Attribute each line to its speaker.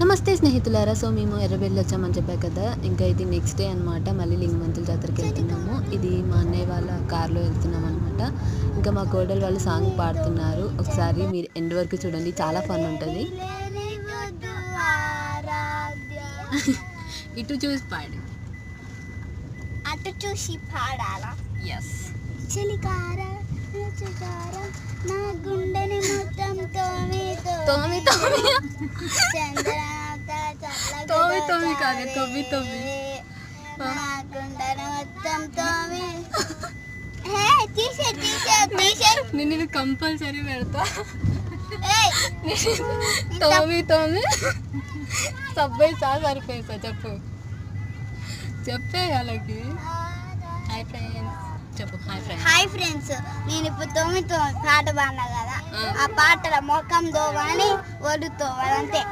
Speaker 1: నమస్తే స్నేహితులారా. సో మేము ఎర్రబెల్లి వచ్చామని చెప్పా కదా, ఇంకా ఇది నెక్స్ట్ డే అనమాట. మళ్ళీ లింగమంతుల జాతరకి వెళ్తున్నాము. ఇది మా అన్నయ్య వాళ్ళ కార్లో వెళ్తున్నాం అనమాట. ఇంకా మా కోడలు వాళ్ళు సాంగ్ పాడుతున్నారు. ఒకసారి మీరు ఎండ్ వరకు చూడండి, చాలా ఫన్ ఉంటుంది. ఇటు చూసి పాడి,
Speaker 2: అటు చూసి పాడాలా?
Speaker 1: ఎస్.
Speaker 2: చలికార నా గుండెని మొత్తం తోమి
Speaker 1: తోమి తోమి తోమి తోమి కాదు, తొమ్మి తొమ్మి.
Speaker 2: నా గుండెని మొత్తం తోమి. తీసే
Speaker 1: నేను ఇది కంపల్సరీ పెడతా. తోమి తోమి సబ్బై సరిపోయిస్తా. చెప్పు చెప్పే వాళ్ళకి. హాయ్ ఫ్రెండ్స్ చెప్పు.
Speaker 2: హాయ్ ఫ్రెండ్స్, నేను ఇప్పుడు తోమి పాట పాడినా కదా, ఆ పాటల మొఖం దోవని ఒళ్ళు తోవాలి అంతే.